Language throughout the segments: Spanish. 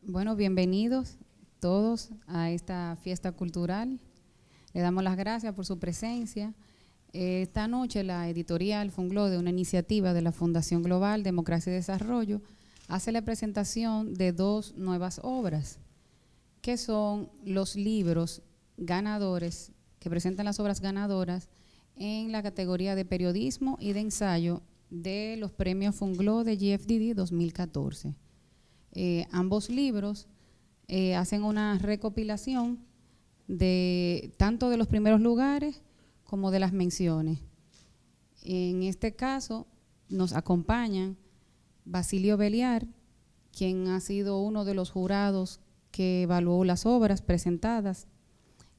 Bueno, bienvenidos todos a esta fiesta cultural. Le damos las gracias por su presencia. Esta noche la editorial Funglo, de una iniciativa de la Fundación Global Democracia y Desarrollo, hace la presentación de dos nuevas obras, que son los libros ganadores, que presentan las obras ganadoras en la categoría de periodismo y de ensayo de los premios Funglo de GFDD 2014. Ambos libros hacen una recopilación de tanto de los primeros lugares como de las menciones. En este caso nos acompañan Basilio Beliar, quien ha sido uno de los jurados que evaluó las obras presentadas,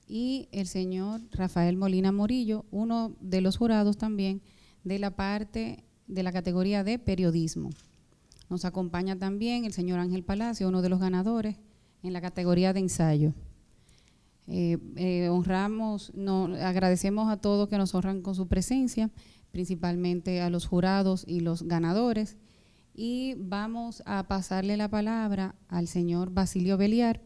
y el señor Rafael Molina Morillo, uno de los jurados también de la parte de la categoría de periodismo. Nos acompaña también el señor Ángel Palacio, uno de los ganadores en la categoría de ensayo. Agradecemos a todos que nos honran con su presencia, principalmente a los jurados y los ganadores, y vamos a pasarle la palabra al señor Basilio Beliar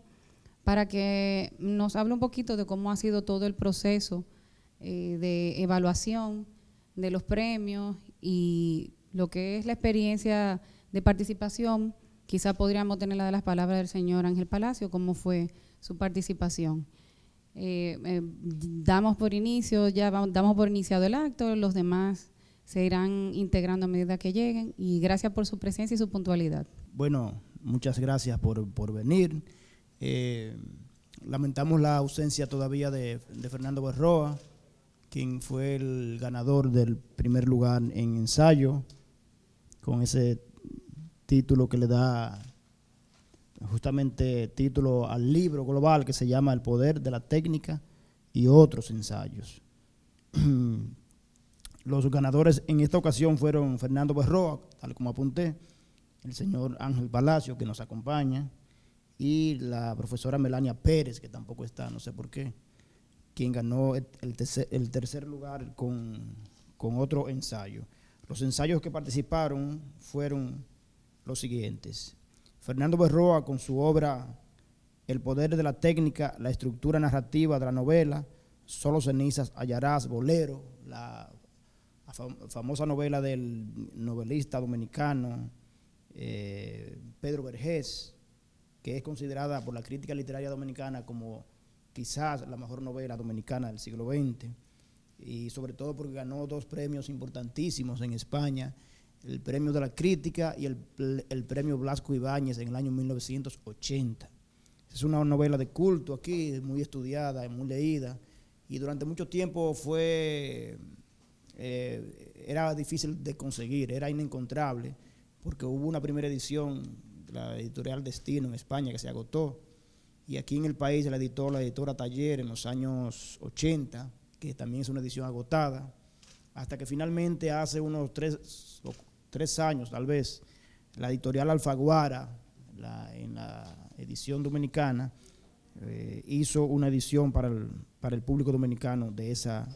para que nos hable un poquito de cómo ha sido todo el proceso de evaluación de los premios y lo que es la experiencia de participación. Quizá podríamos tener la de las palabras del señor Ángel Palacio, cómo fue su participación. Damos por iniciado el acto, los demás se irán integrando a medida que lleguen, y gracias por su presencia y su puntualidad. Bueno, muchas gracias por venir. Lamentamos la ausencia todavía de Fernando Berroa, quien fue el ganador del primer lugar en ensayo, con ese título que le da justamente título al libro global que se llama El poder de la técnica y otros ensayos. Los ganadores en esta ocasión fueron Fernando Berroa, tal como apunté, el señor Ángel Palacio, que nos acompaña, y la profesora Melania Pérez, que tampoco está, no sé por qué, quien ganó el tercer lugar con otro ensayo. Los ensayos que participaron fueron los siguientes: Fernando Berroa, con su obra El poder de la técnica, la estructura narrativa de la novela, Solo cenizas hallarás, Bolero, la famosa novela del novelista dominicano Pedro Vergés, que es considerada por la crítica literaria dominicana como quizás la mejor novela dominicana del siglo XX, y sobre todo porque ganó dos premios importantísimos en España, el premio de la crítica y el premio Blasco Ibáñez en el año 1980. Es una novela de culto aquí, muy estudiada y muy leída, y durante mucho tiempo era difícil de conseguir, era inencontrable, porque hubo una primera edición de la editorial Destino en España que se agotó, y aquí en el país la editó la editora Taller en los años 80, que también es una edición agotada, hasta que finalmente hace unos tres años tal vez, la editorial Alfaguara, en la edición dominicana, hizo una edición para el público dominicano de esa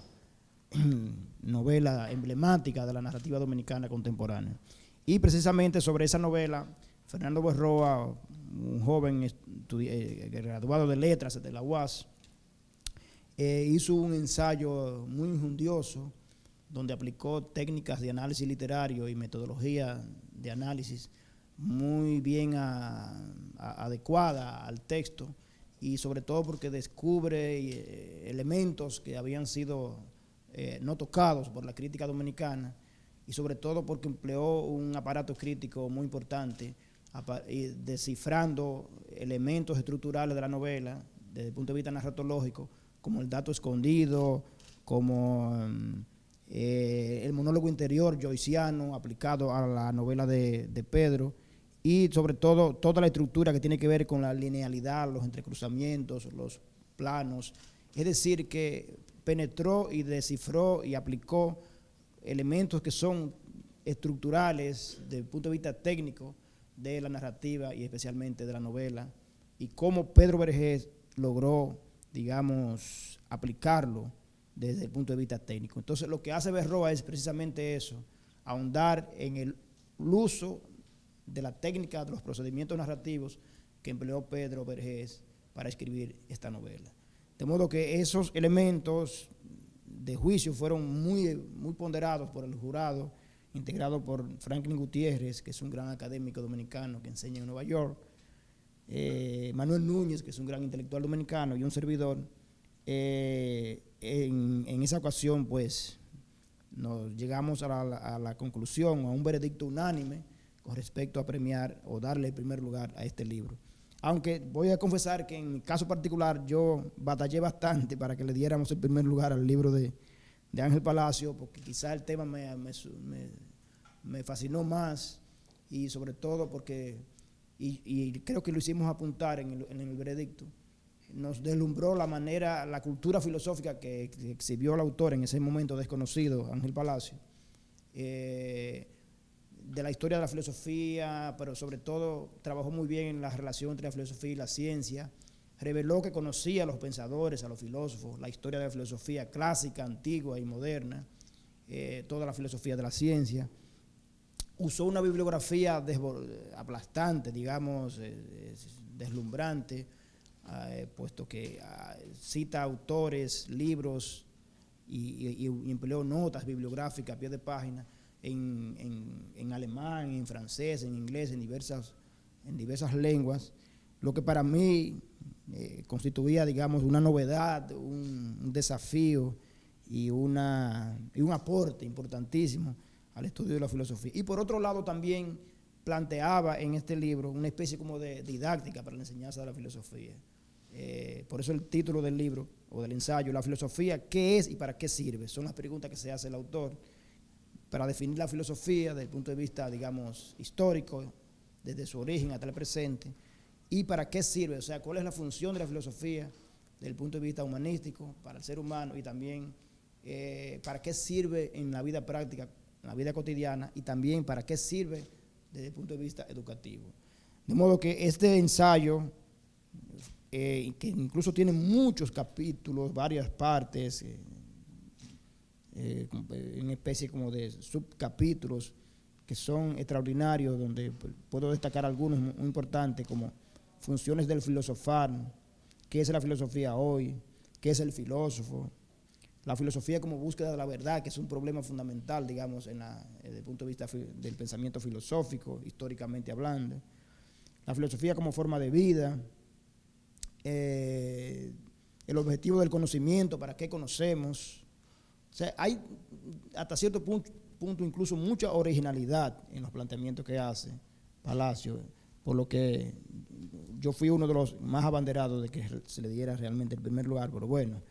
novela emblemática de la narrativa dominicana contemporánea. Y precisamente sobre esa novela, Fernando Berroa, un joven graduado de letras de la UAS, hizo un ensayo muy injundioso donde aplicó técnicas de análisis literario y metodología de análisis muy bien adecuada al texto, y sobre todo porque descubre elementos que habían sido no tocados por la crítica dominicana, y sobre todo porque empleó un aparato crítico muy importante, descifrando elementos estructurales de la novela desde el punto de vista narratológico, como el dato escondido, como el monólogo interior joyciano aplicado a la novela de Pedro, y sobre todo toda la estructura que tiene que ver con la linealidad, los entrecruzamientos, los planos. Es decir, que penetró y descifró y aplicó elementos que son estructurales desde el punto de vista técnico de la narrativa y especialmente de la novela, y cómo Pedro Vergés logró, digamos, aplicarlo desde el punto de vista técnico. Entonces, lo que hace Berroa es precisamente eso, ahondar en el uso de la técnica, de los procedimientos narrativos que empleó Pedro Vergés para escribir esta novela. De modo que esos elementos de juicio fueron muy ponderados por el jurado, integrado por Franklin Gutiérrez, que es un gran académico dominicano que enseña en Nueva York, Manuel Núñez, que es un gran intelectual dominicano, y un servidor. En esa ocasión, pues, nos llegamos a la conclusión, a un veredicto unánime con respecto a premiar o darle el primer lugar a este libro. Aunque voy a confesar que en mi caso particular yo batallé bastante para que le diéramos el primer lugar al libro de Ángel Palacio, porque quizá el tema me fascinó más, y sobre todo porque, y creo que lo hicimos apuntar en el veredicto, nos deslumbró la cultura filosófica que exhibió el autor en ese momento desconocido, Ángel Palacio, de la historia de la filosofía, pero sobre todo trabajó muy bien en la relación entre la filosofía y la ciencia. Reveló que conocía a los pensadores, a los filósofos, la historia de la filosofía clásica, antigua y moderna, toda la filosofía de la ciencia. Usó una bibliografía aplastante, digamos, deslumbrante, puesto que cita autores, libros y empleó notas bibliográficas a pie de página en alemán, en francés, en inglés, en diversas lenguas, lo que para mí constituía, digamos, una novedad, un desafío y un aporte importantísimo al estudio de la filosofía. Y por otro lado también planteaba en este libro una especie como de didáctica para la enseñanza de la filosofía. Por eso el título del libro o del ensayo, La filosofía, ¿qué es y para qué sirve? Son las preguntas que se hace el autor para definir la filosofía desde el punto de vista, digamos, histórico, desde su origen hasta el presente, y para qué sirve, o sea, cuál es la función de la filosofía desde el punto de vista humanístico para el ser humano, y también para qué sirve en la vida práctica, en la vida cotidiana, y también para qué sirve desde el punto de vista educativo. De modo que este ensayo, que incluso tiene muchos capítulos, varias partes, en especie como de subcapítulos que son extraordinarios, donde puedo destacar algunos muy importantes, como funciones del filosofar, qué es la filosofía hoy, qué es el filósofo, la filosofía como búsqueda de la verdad, que es un problema fundamental, digamos, desde el punto de vista del pensamiento filosófico, históricamente hablando, la filosofía como forma de vida, el objetivo del conocimiento, para qué conocemos. O sea, hay hasta cierto punto incluso mucha originalidad en los planteamientos que hace Palacio, por lo que yo fui uno de los más abanderados de que se le diera realmente el primer lugar, pero bueno,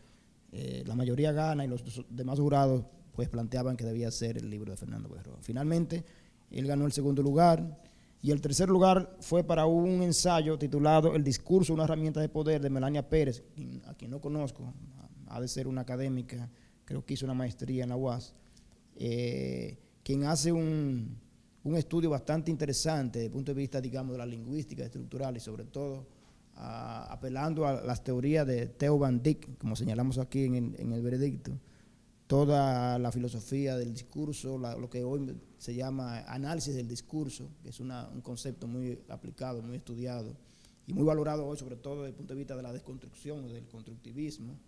la mayoría gana y los demás jurados pues planteaban que debía ser el libro de Fernando Berroa. Finalmente, él ganó el segundo lugar, y el tercer lugar fue para un ensayo titulado El discurso, una herramienta de poder, de Melania Pérez, a quien no conozco, ha de ser una académica, creo que hizo una maestría en la UAS, quien hace un estudio bastante interesante desde el punto de vista, digamos, de la lingüística estructural, y sobre todo apelando a las teorías de Theo van Dijk, como señalamos aquí en el veredicto, toda la filosofía del discurso, lo que hoy se llama análisis del discurso, que es un concepto muy aplicado, muy estudiado y muy valorado hoy, sobre todo desde el punto de vista de la desconstrucción o del constructivismo.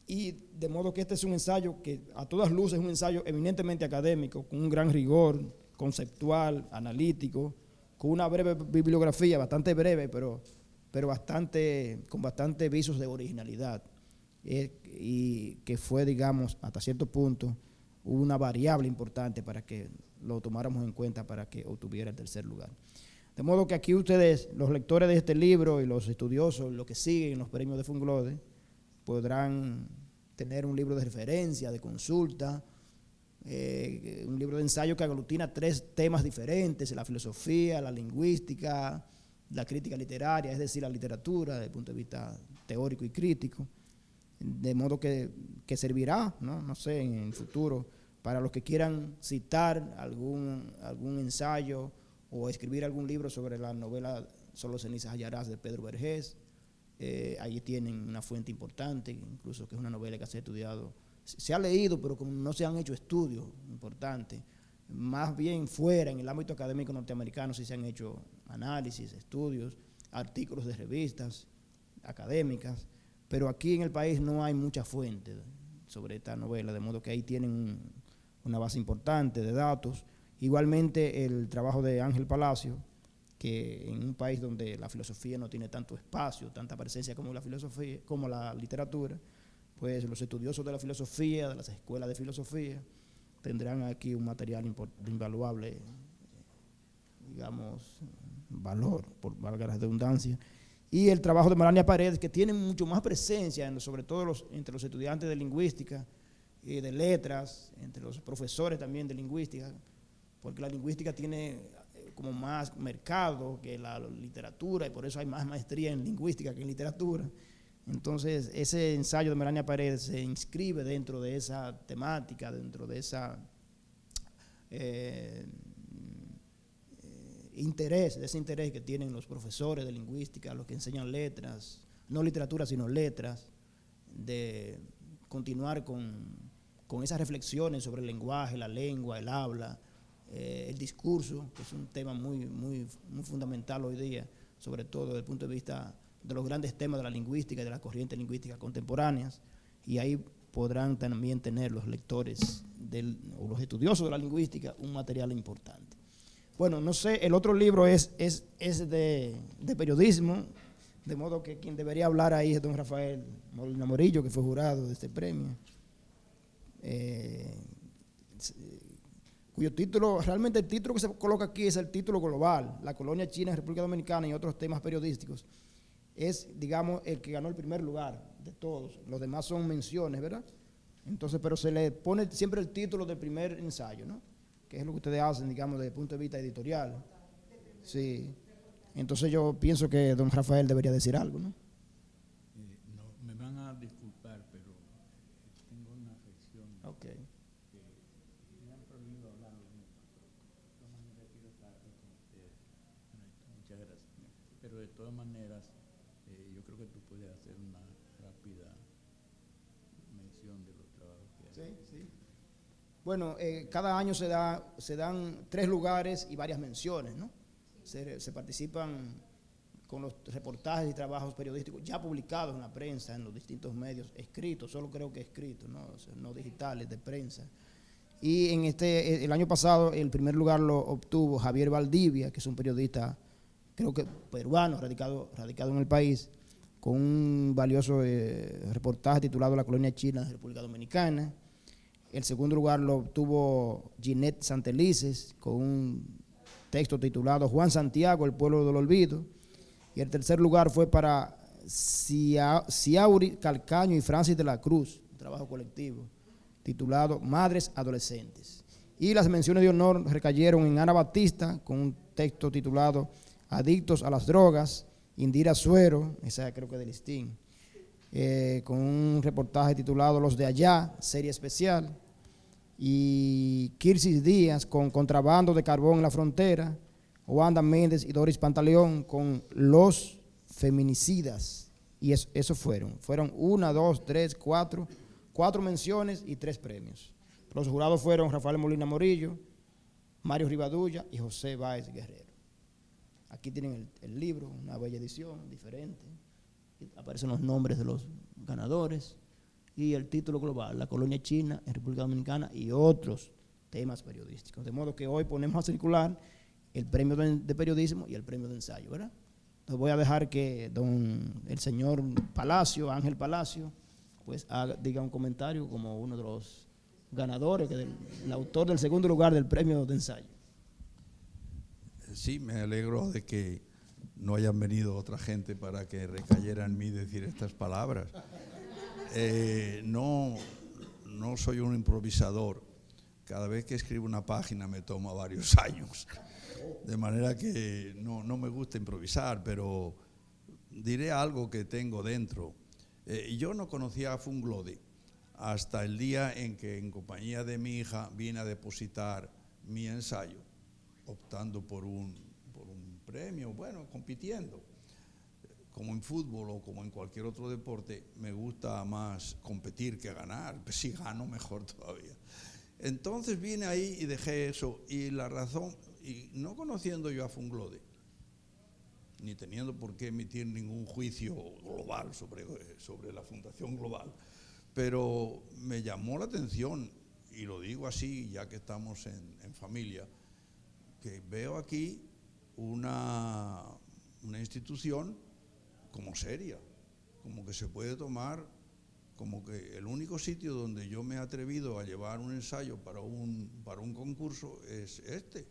Y de modo que este es un ensayo que a todas luces es un ensayo eminentemente académico, con un gran rigor conceptual, analítico, con una breve bibliografía, bastante breve, pero con bastante visos de originalidad, y que fue, digamos, hasta cierto punto, una variable importante para que lo tomáramos en cuenta para que obtuviera el tercer lugar. De modo que aquí ustedes, los lectores de este libro y los estudiosos, los que siguen los premios de Funglode, podrán tener un libro de referencia, de consulta, un libro de ensayo que aglutina 3 temas diferentes: la filosofía, la lingüística, la crítica literaria, es decir, la literatura desde el punto de vista teórico y crítico, de modo que servirá, no sé, en el futuro, para los que quieran citar algún ensayo o escribir algún libro sobre la novela Solo cenizas hallarás de Pedro Vergés. Ahí tienen una fuente importante, incluso que es una novela que se ha estudiado, se ha leído, pero como no se han hecho estudios importantes, más bien fuera, en el ámbito académico norteamericano, sí se han hecho análisis, estudios. artículos de revistas académicas, pero aquí en el país no hay mucha fuente sobre esta novela, de modo que ahí tienen una base importante de datos. Igualmente el trabajo de Ángel Palacio, que en un país donde la filosofía no tiene tanto espacio, tanta presencia como la filosofía, como la literatura, pues los estudiosos de la filosofía, de las escuelas de filosofía, tendrán aquí un material de invaluable, digamos, valor, por valga la redundancia. Y el trabajo de Melania Paredes, que tiene mucho más presencia, sobre todo entre los estudiantes de lingüística y de letras, entre los profesores también de lingüística, porque la lingüística tiene como más mercado que la literatura, y por eso hay más maestría en lingüística que en literatura. Entonces, ese ensayo de Melania Paredes se inscribe dentro de esa temática, dentro de esa ese interés que tienen los profesores de lingüística, los que enseñan letras, no literatura, sino letras, de continuar con esas reflexiones sobre el lenguaje, la lengua, el habla, el discurso, que es un tema muy fundamental hoy día, sobre todo desde el punto de vista de los grandes temas de la lingüística y de las corrientes lingüísticas contemporáneas, y ahí podrán también tener los lectores o los estudiosos de la lingüística un material importante. Bueno, no sé, el otro libro es de periodismo, de modo que quien debería hablar ahí es don Rafael Molina Morillo, que fue jurado de este premio, cuyo título, realmente el título que se coloca aquí es el título global, La colonia china en República Dominicana y otros temas periodísticos. Es, digamos, el que ganó el primer lugar de todos. Los demás son menciones, ¿verdad? Entonces, pero se le pone siempre el título del primer ensayo, ¿no? Que es lo que ustedes hacen, digamos, desde el punto de vista editorial. Sí. Entonces yo pienso que don Rafael debería decir algo, ¿no? No, me van a disculpar, pero tengo una afección. Okay. Que me han prohibido hablar lo mismo. De todas maneras quiero estar aquí con ustedes. Muchas gracias. Pero de todas maneras, yo creo que tú puedes hacer una rápida mención de los trabajos que hay. Sí, sí. Bueno, cada año se dan 3 lugares y varias menciones, ¿no? Se participan con los reportajes y trabajos periodísticos ya publicados en la prensa, en los distintos medios, escritos, solo creo que escritos, no digitales, de prensa. Y el año pasado el primer lugar lo obtuvo Javier Valdivia, que es un periodista, creo que peruano, radicado en el país, con un valioso reportaje titulado La colonia china en República Dominicana. El segundo lugar lo obtuvo Ginette Santelices, con un texto titulado Juan Santiago, el pueblo del olvido. Y el tercer lugar fue para Ciauri Calcaño y Francis de la Cruz, un trabajo colectivo, titulado Madres Adolescentes. Y las menciones de honor recayeron en Ana Batista, con un texto titulado Adictos a las drogas, Indira Suero, esa creo que de Listín, con un reportaje titulado Los de allá, serie especial, y Kirsis Díaz con Contrabando de carbón en la frontera, Wanda Méndez y Doris Pantaleón con Los feminicidas, y eso fueron 1, 2, 3, 4 menciones y 3 premios. Los jurados fueron Rafael Molina Morillo, Mario Rivadulla y José Báez Guerrero. Aquí tienen el libro, una bella edición, diferente. Aparecen los nombres de los ganadores y el título global, La colonia china en República Dominicana y otros temas periodísticos. De modo que hoy ponemos a circular el premio de periodismo y el premio de ensayo, ¿verdad? Entonces voy a dejar que el señor Palacio, Ángel Palacio, pues diga un comentario como uno de los ganadores, el autor del segundo lugar del premio de ensayo. Sí, me alegro de que no hayan venido otra gente para que recayera en mí decir estas palabras. No soy un improvisador. Cada vez que escribo una página me toma varios años. De manera que no me gusta improvisar, pero diré algo que tengo dentro. Yo no conocía a Funglode hasta el día en que, en compañía de mi hija, vine a depositar mi ensayo, optando por un premio, bueno, compitiendo. Como en fútbol o como en cualquier otro deporte, me gusta más competir que ganar. Pues si gano, mejor todavía. Entonces vine ahí y dejé eso. Y la razón, y no conociendo yo a Funglode, ni teniendo por qué emitir ningún juicio global sobre la Fundación Global, pero me llamó la atención, y lo digo así ya que estamos en familia, que veo aquí una institución como seria, como que se puede tomar, como que el único sitio donde yo me he atrevido a llevar un ensayo para un concurso es este.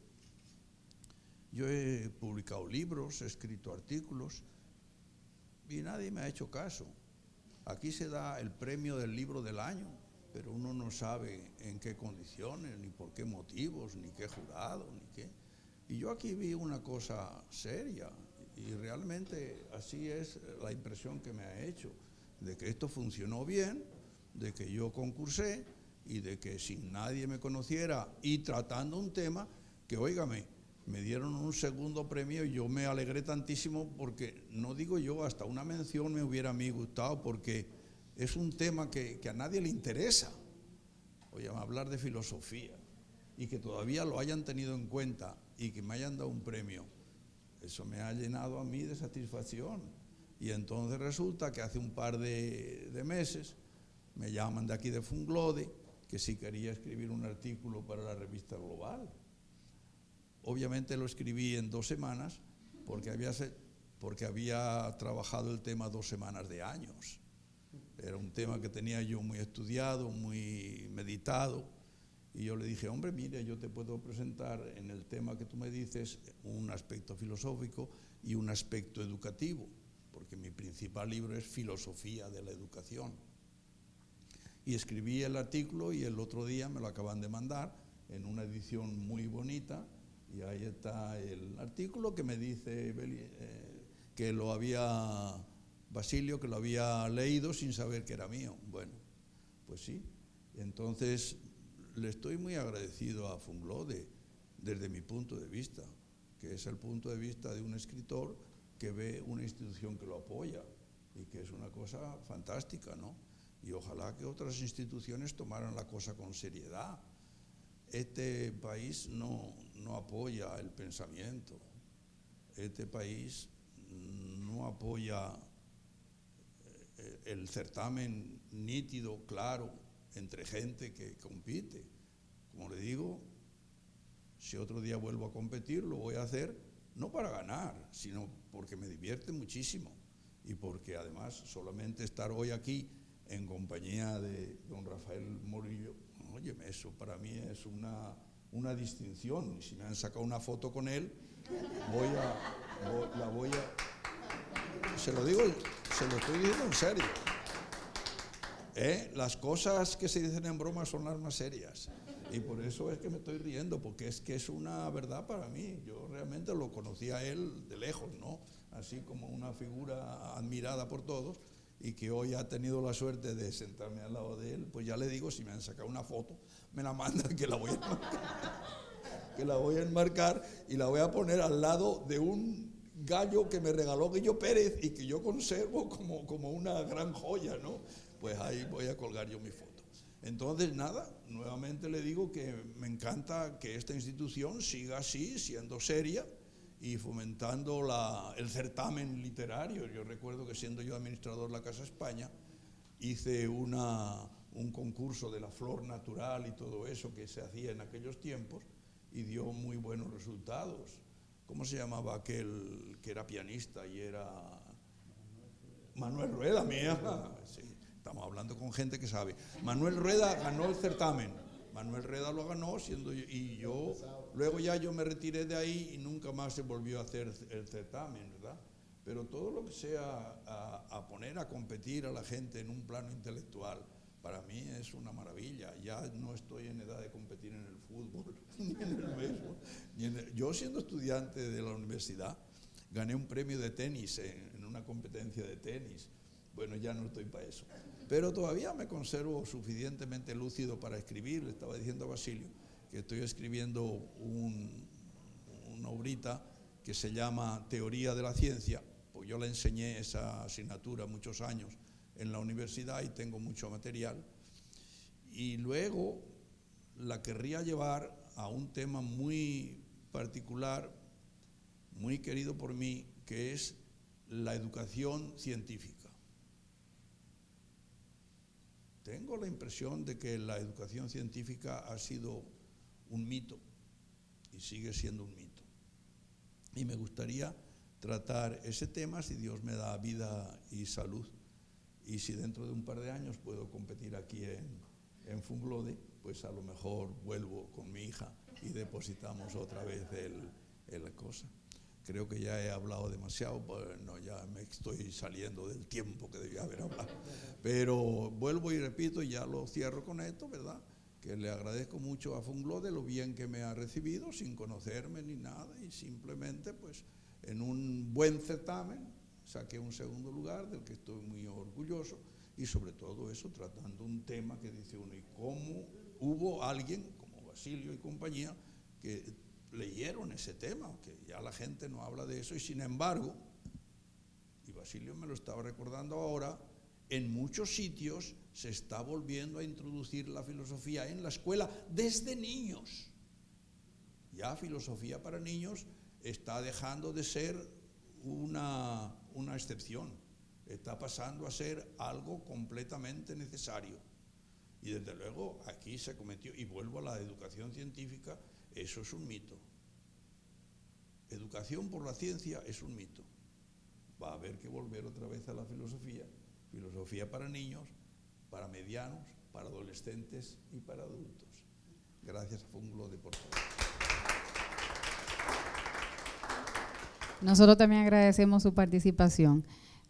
Yo he publicado libros, he escrito artículos y nadie me ha hecho caso. Aquí se da el premio del libro del año, pero uno no sabe en qué condiciones, ni por qué motivos, ni qué jurado, ni qué. Y yo aquí vi una cosa seria y realmente así es la impresión que me ha hecho, de que esto funcionó bien, de que yo concursé y de que sin nadie me conociera y tratando un tema que, óigame, me dieron un segundo premio y yo me alegré tantísimo porque, no digo yo, hasta una mención me hubiera a mí gustado porque es un tema que a nadie le interesa. Oye, hablar de filosofía y que todavía lo hayan tenido en cuenta y que me hayan dado un premio, eso me ha llenado a mí de satisfacción. Y entonces resulta que hace un par de meses me llaman de aquí de Funglode que si quería escribir un artículo para la revista Global. Obviamente lo escribí en 2 semanas porque había trabajado el tema 2 semanas de años. Era un tema que tenía yo muy estudiado, muy meditado. Y yo le dije, hombre, mire, yo te puedo presentar en el tema que tú me dices un aspecto filosófico y un aspecto educativo, porque mi principal libro es Filosofía de la Educación. Y escribí el artículo y el otro día me lo acaban de mandar en una edición muy bonita y ahí está el artículo que me dice que lo había, Basilio, que lo había leído sin saber que era mío. Bueno, pues sí. Entonces le estoy muy agradecido a Funglode desde mi punto de vista, que es el punto de vista de un escritor que ve una institución que lo apoya y que es una cosa fantástica, ¿no? Y ojalá que otras instituciones tomaran la cosa con seriedad. Este país no apoya el pensamiento, este país no apoya el certamen nítido, claro, entre gente que compite. Como le digo, si otro día vuelvo a competir, lo voy a hacer no para ganar, sino porque me divierte muchísimo y porque además solamente estar hoy aquí en compañía de don Rafael Morillo, óyeme, eso para mí es una distinción. Si me han sacado una foto con él, se lo estoy diciendo en serio. Las cosas que se dicen en broma son las más serias y por eso es que me estoy riendo, porque es que es una verdad para mí. Yo realmente lo conocí a él de lejos, ¿no? Así como una figura admirada por todos y que hoy ha tenido la suerte de sentarme al lado de él. Pues ya le digo, si me han sacado una foto, me la mandan, que la voy a enmarcar, que la voy a enmarcar y la voy a poner al lado de un gallo que me regaló Guillo Pérez y que yo conservo como una gran joya, ¿no? Pues ahí voy a colgar yo mi foto. Entonces, nada, nuevamente le digo que me encanta que esta institución siga así, siendo seria y fomentando el certamen literario. Yo recuerdo que siendo yo administrador de la Casa España, hice un concurso de la flor natural y todo eso que se hacía en aquellos tiempos y dio muy buenos resultados. ¿Cómo se llamaba aquel que era pianista y era Manuel Rueda? Mía, sí. Estamos hablando con gente que sabe. Manuel Rueda ganó el certamen. Manuel Rueda lo ganó y yo luego ya yo me retiré de ahí y nunca más se volvió a hacer el certamen, ¿verdad? Pero todo lo que sea a poner a competir a la gente en un plano intelectual, para mí es una maravilla. Ya no estoy en edad de competir en el fútbol, ni en el béisbol. Yo siendo estudiante de la universidad gané un premio de tenis en una competencia de tenis. Bueno, ya no estoy para eso. Pero todavía me conservo suficientemente lúcido para escribir. Le estaba diciendo a Basilio que estoy escribiendo una obrita que se llama Teoría de la Ciencia, pues yo le enseñé esa asignatura muchos años en la universidad y tengo mucho material. Y luego la querría llevar a un tema muy particular, muy querido por mí, que es la educación científica. Tengo la impresión de que la educación científica ha sido un mito y sigue siendo un mito. Y me gustaría tratar ese tema si Dios me da vida y salud. Y si dentro de un par de años puedo competir aquí en Funglode, pues a lo mejor vuelvo con mi hija y depositamos otra vez la cosa. Creo que ya he hablado demasiado, no, ya me estoy saliendo del tiempo que debía haber hablado. Pero vuelvo y repito, y ya lo cierro con esto, ¿verdad? Que le agradezco mucho a Funglode lo bien que me ha recibido, sin conocerme ni nada, y simplemente, pues, en un buen certamen, saqué un segundo lugar, del que estoy muy orgulloso, y sobre todo eso, tratando un tema que dice uno, y cómo hubo alguien, como Basilio y compañía, que leyeron ese tema, que ya la gente no habla de eso, y sin embargo, y Basilio me lo estaba recordando ahora, en muchos sitios se está volviendo a introducir la filosofía en la escuela desde niños. Ya filosofía para niños está dejando de ser una excepción, está pasando a ser algo completamente necesario. Y desde luego aquí se cometió, y vuelvo a la educación científica, eso es un mito. Educación por la ciencia es un mito. Va a haber que volver otra vez a la filosofía, filosofía para niños, para medianos, para adolescentes y para adultos. Gracias a Funglode por todo. Nosotros también agradecemos su participación.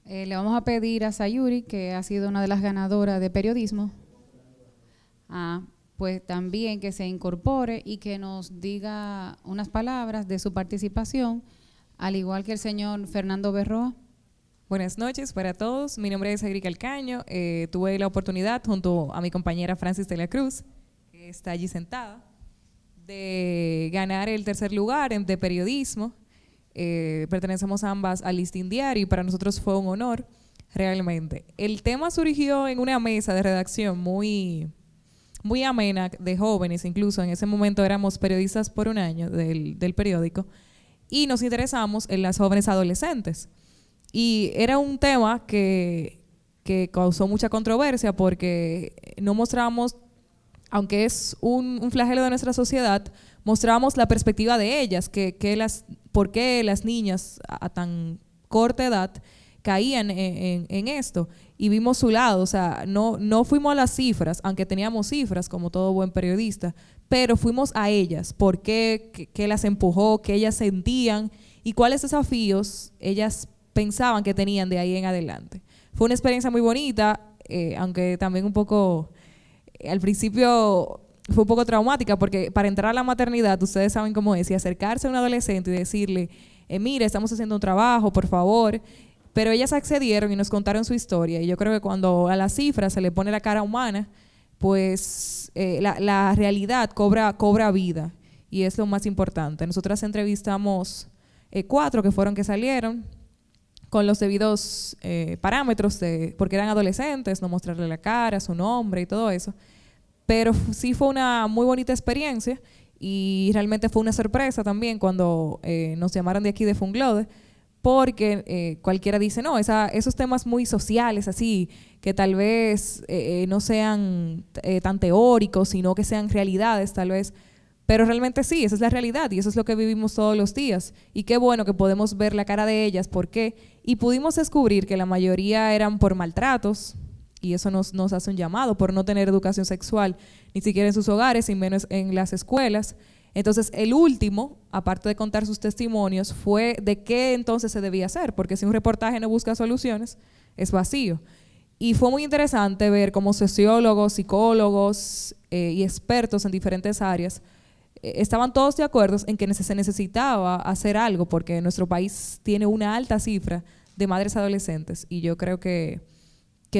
Le vamos a pedir a Sayuri, que ha sido una de las ganadoras de periodismo, pues también que se incorpore y que nos diga unas palabras de su participación, al igual que el señor Fernando Berroa. Buenas noches para todos. Mi nombre es Agri Calcaño. Tuve la oportunidad, junto a mi compañera Francis de la Cruz, que está allí sentada, de ganar el tercer lugar de periodismo. Pertenecemos ambas al Listín Diario y para nosotros fue un honor, realmente. El tema surgió en una mesa de redacción muy amena, de jóvenes, incluso en ese momento éramos periodistas por un año del periódico, y nos interesamos en las jóvenes adolescentes. Y era un tema que causó mucha controversia porque no mostrábamos, aunque es un flagelo de nuestra sociedad, mostrábamos la perspectiva de ellas, por qué las niñas a tan corta edad caían en esto, y vimos su lado. O sea, no fuimos a las cifras, aunque teníamos cifras como todo buen periodista, pero fuimos a ellas, por qué las empujó, qué ellas sentían y cuáles desafíos ellas pensaban que tenían de ahí en adelante. Fue una experiencia muy bonita, aunque también un poco, al principio fue un poco traumática, porque para entrar a la maternidad, ustedes saben cómo es, y acercarse a un adolescente y decirle, mire, estamos haciendo un trabajo, por favor. Pero ellas accedieron y nos contaron su historia, y yo creo que cuando a las cifras se le pone la cara humana, pues la realidad cobra vida, y es lo más importante. Nosotras entrevistamos 4 que fueron que salieron, con los debidos parámetros, porque eran adolescentes, no mostrarle la cara, su nombre y todo eso. Pero sí fue una muy bonita experiencia, y realmente fue una sorpresa también cuando nos llamaron de aquí de Funglode, porque cualquiera dice, no, esos temas muy sociales, así, que tal vez no sean tan teóricos, sino que sean realidades tal vez. Pero realmente sí, esa es la realidad y eso es lo que vivimos todos los días. Y qué bueno que podemos ver la cara de ellas, ¿por qué? Y pudimos descubrir que la mayoría eran por maltratos, y eso nos hace un llamado por no tener educación sexual, ni siquiera en sus hogares, y menos en las escuelas. Entonces, el último, aparte de contar sus testimonios, fue de qué entonces se debía hacer, porque si un reportaje no busca soluciones, es vacío. Y fue muy interesante ver cómo sociólogos, psicólogos y expertos en diferentes áreas estaban todos de acuerdo en que se necesitaba hacer algo, porque nuestro país tiene una alta cifra de madres adolescentes, y yo creo que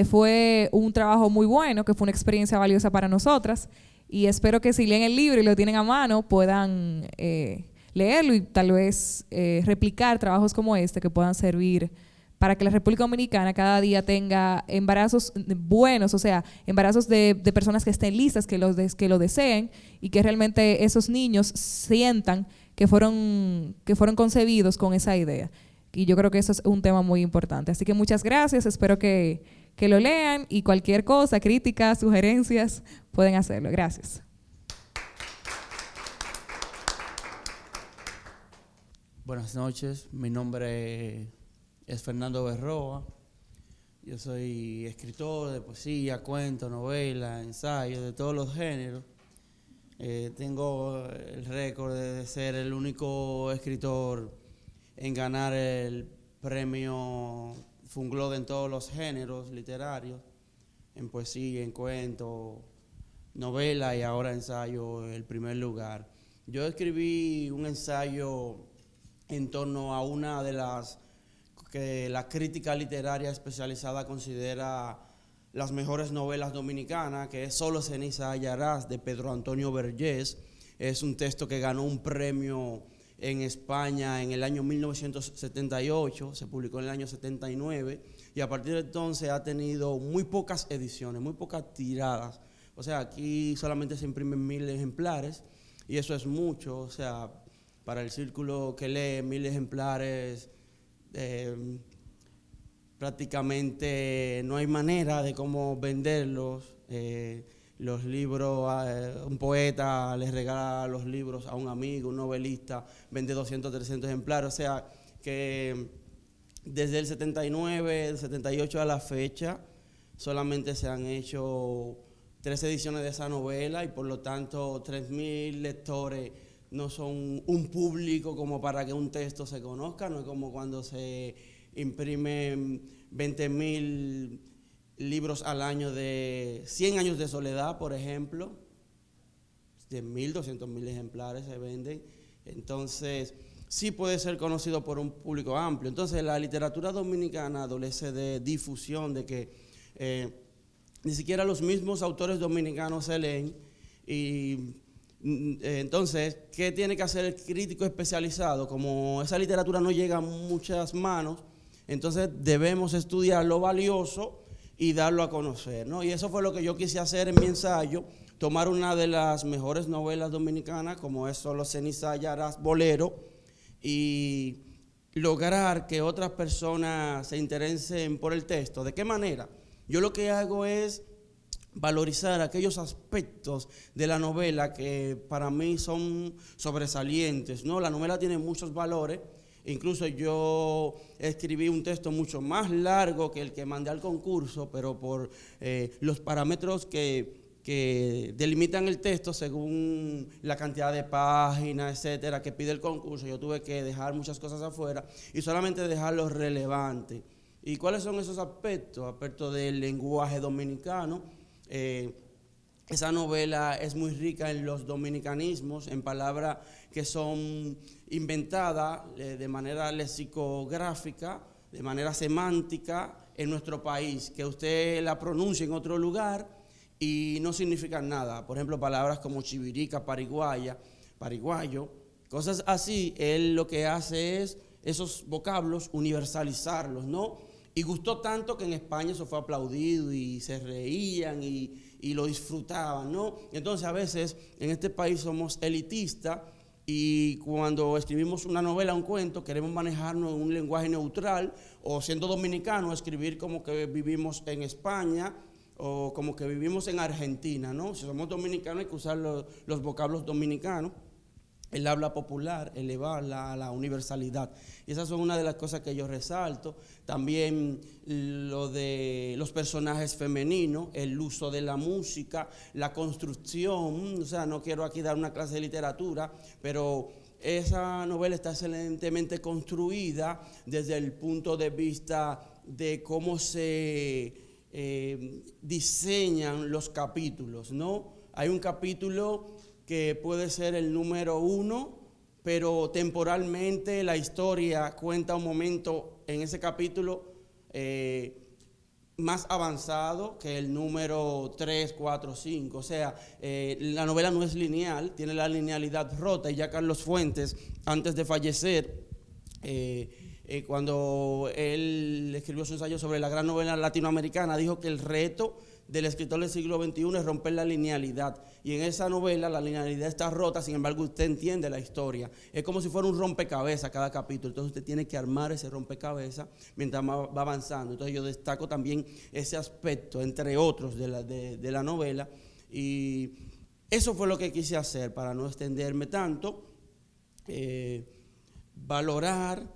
fue un trabajo muy bueno, que fue una experiencia valiosa para nosotras, y espero que si leen el libro y lo tienen a mano puedan leerlo y tal vez replicar trabajos como este que puedan servir para que la República Dominicana cada día tenga embarazos buenos, o sea, embarazos de personas que estén listas, que lo deseen, y que realmente esos niños sientan que fueron concebidos con esa idea. Y yo creo que eso es un tema muy importante. Así que muchas gracias, espero que lo lean y cualquier cosa, críticas, sugerencias, pueden hacerlo. Gracias. Buenas noches, mi nombre es Fernando Berroa. Yo soy escritor de poesía, cuento, novela, ensayo, de todos los géneros. Tengo el récord de ser el único escritor en ganar el premio Funglode en todos los géneros literarios, en poesía, en cuento, novela y ahora ensayo, el primer lugar. Yo escribí un ensayo en torno a una de las que la crítica literaria especializada considera las mejores novelas dominicanas, que es Solo ceniza hallarás, de Pedro Antonio Vergés. Es un texto que ganó un premio en España en el año 1978, se publicó en el año 79, y a partir de entonces ha tenido muy pocas ediciones, muy pocas tiradas. O sea, aquí solamente se imprimen 1000 ejemplares, y eso es mucho. O sea, para el círculo que lee 1000 ejemplares, prácticamente no hay manera de cómo venderlos. Los libros, un poeta les regala los libros a un amigo, un novelista vende 200, 300 ejemplares. O sea que desde el 79, el 78 a la fecha, solamente se han hecho 3 ediciones de esa novela y por lo tanto 3000 lectores no son un público como para que un texto se conozca. No es como cuando se imprimen 20.000 libros al año de 100 años de soledad, por ejemplo. 100.000, 200.000 ejemplares se venden. Entonces, sí puede ser conocido por un público amplio. Entonces, la literatura dominicana adolece de difusión, de que ni siquiera los mismos autores dominicanos se leen. Y entonces, ¿qué tiene que hacer el crítico especializado? Como esa literatura no llega a muchas manos, entonces debemos estudiar lo valioso y darlo a conocer, ¿no? Y eso fue lo que yo quise hacer en mi ensayo, tomar una de las mejores novelas dominicanas, como es Solo ceniza hallarás, bolero, y lograr que otras personas se interesen por el texto. ¿De qué manera? Yo lo que hago es valorizar aquellos aspectos de la novela que para mí son sobresalientes, ¿no? La novela tiene muchos valores. Incluso yo escribí un texto mucho más largo que el que mandé al concurso, pero por los parámetros que delimitan el texto según la cantidad de páginas, etcétera, que pide el concurso, yo tuve que dejar muchas cosas afuera y solamente dejar lo relevante. ¿Y cuáles son esos aspectos? Aspectos del lenguaje dominicano. Esa novela es muy rica en los dominicanismos, en palabras que son inventadas de manera lexicográfica, de manera semántica en nuestro país, que usted la pronuncia en otro lugar y no significan nada. Por ejemplo, palabras como chivirica, pariguaya, pariguayo, cosas así. Él lo que hace es esos vocablos universalizarlos, ¿no? Y gustó tanto que en España eso fue aplaudido y se reían y lo disfrutaban, ¿no? Entonces a veces en este país somos elitistas y cuando escribimos una novela, un cuento, queremos manejarnos en un lenguaje neutral o siendo dominicanos escribir como que vivimos en España o como que vivimos en Argentina, ¿no? Si somos dominicanos hay que usar los vocablos dominicanos. El habla popular, elevarla a la universalidad. Y esas son una de las cosas que yo resalto. También lo de los personajes femeninos, el uso de la música, la construcción. O sea, no quiero aquí dar una clase de literatura, pero esa novela está excelentemente construida desde el punto de vista de cómo se diseñan los capítulos, ¿no? Hay un capítulo que puede ser el número 1, pero temporalmente la historia cuenta un momento en ese capítulo más avanzado que el número 3, 4, 5. O sea, la novela no es lineal, tiene la linealidad rota y ya Carlos Fuentes, antes de fallecer, cuando él escribió su ensayo sobre la gran novela latinoamericana, dijo que el reto del escritor del siglo XXI es romper la linealidad. Y en esa novela la linealidad está rota, sin embargo usted entiende la historia. Es como si fuera un rompecabezas cada capítulo. Entonces usted tiene que armar ese rompecabezas mientras va avanzando. Entonces yo destaco también ese aspecto, entre otros, de la novela. Y eso fue lo que quise hacer para no extenderme tanto. Valorar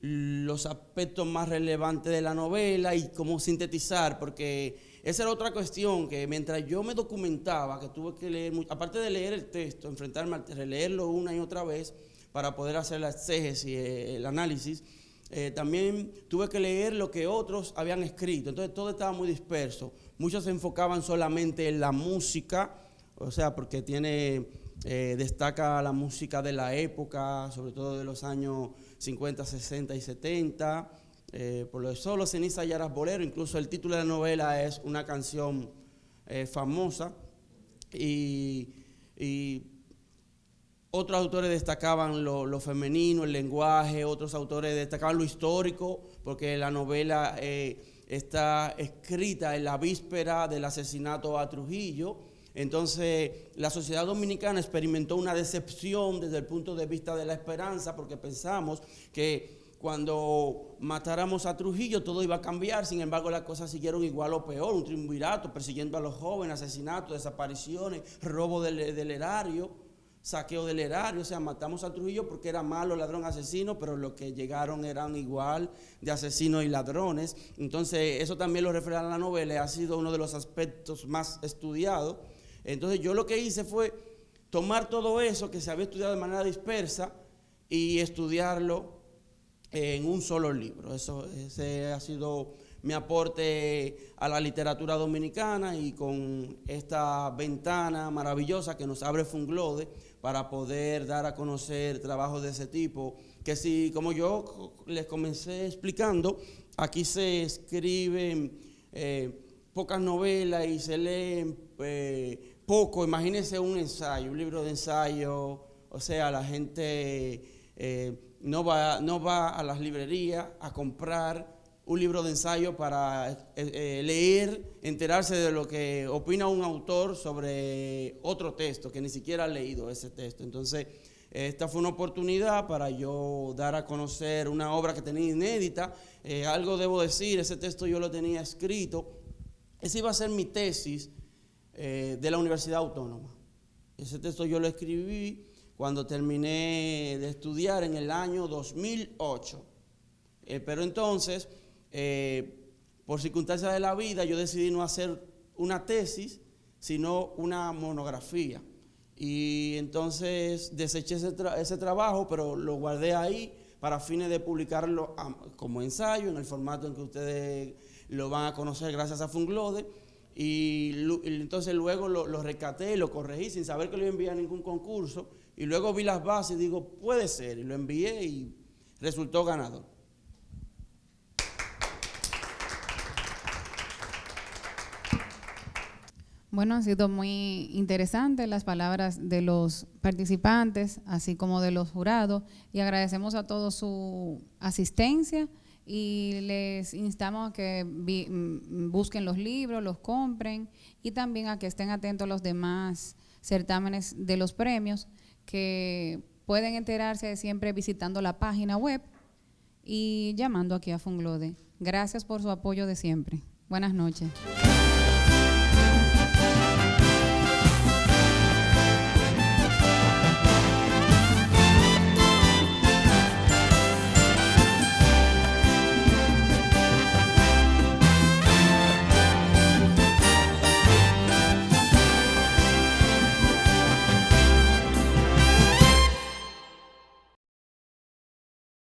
los aspectos más relevantes de la novela y cómo sintetizar, porque esa era otra cuestión, que mientras yo me documentaba, que tuve que leer, aparte de leer el texto, enfrentarme a releerlo una y otra vez para poder hacer la exégesis, el análisis, también tuve que leer lo que otros habían escrito. Entonces todo estaba muy disperso. Muchos se enfocaban solamente en la música, o sea, porque destaca la música de la época, sobre todo de los años 50, 60 y 70, por lo de Solo, Ceniza y Aras Bolero. Incluso el título de la novela es una canción famosa, y otros autores destacaban lo femenino, el lenguaje, otros autores destacaban lo histórico, porque la novela está escrita en la víspera del asesinato a Trujillo. Entonces la sociedad dominicana experimentó una decepción desde el punto de vista de la esperanza, porque pensamos que cuando matáramos a Trujillo todo iba a cambiar. Sin embargo, las cosas siguieron igual o peor: un triunvirato persiguiendo a los jóvenes, asesinatos, desapariciones, robo del erario, saqueo del erario. O sea, matamos a Trujillo porque era malo, ladrón, asesino, pero los que llegaron eran igual de asesinos y ladrones. Entonces eso también lo refleja la novela y ha sido uno de los aspectos más estudiados. Entonces yo lo que hice fue tomar todo eso que se había estudiado de manera dispersa y estudiarlo en un solo libro. Ese ha sido mi aporte a la literatura dominicana, y con esta ventana maravillosa que nos abre Funglode para poder dar a conocer trabajos de ese tipo, que si, como yo les comencé explicando, aquí se escriben pocas novelas y se leen poco. Imagínense un ensayo, un libro de ensayo. O sea, la gente no va a las librerías a comprar un libro de ensayo para leer, enterarse de lo que opina un autor sobre otro texto, que ni siquiera ha leído ese texto. Entonces, esta fue una oportunidad para yo dar a conocer una obra que tenía inédita. Algo debo decir, ese texto yo lo tenía escrito. Esa iba a ser mi tesis de la Universidad Autónoma. Ese texto yo lo escribí cuando terminé de estudiar en el año 2008. Pero entonces, por circunstancias de la vida, yo decidí no hacer una tesis, sino una monografía. Y entonces deseché ese trabajo, pero lo guardé ahí para fines de publicarlo como ensayo, en el formato en que ustedes lo van a conocer gracias a Funglode. Y entonces luego lo rescaté y lo corregí sin saber que lo iba a enviar a ningún concurso. Y luego vi las bases y digo, puede ser, y lo envié y resultó ganador. Bueno, han sido muy interesantes las palabras de los participantes, así como de los jurados, y agradecemos a todos su asistencia y les instamos a que busquen los libros, los compren, y también a que estén atentos a los demás certámenes de los premios, que pueden enterarse siempre visitando la página web y llamando aquí a Funglode. Gracias por su apoyo de siempre. Buenas noches.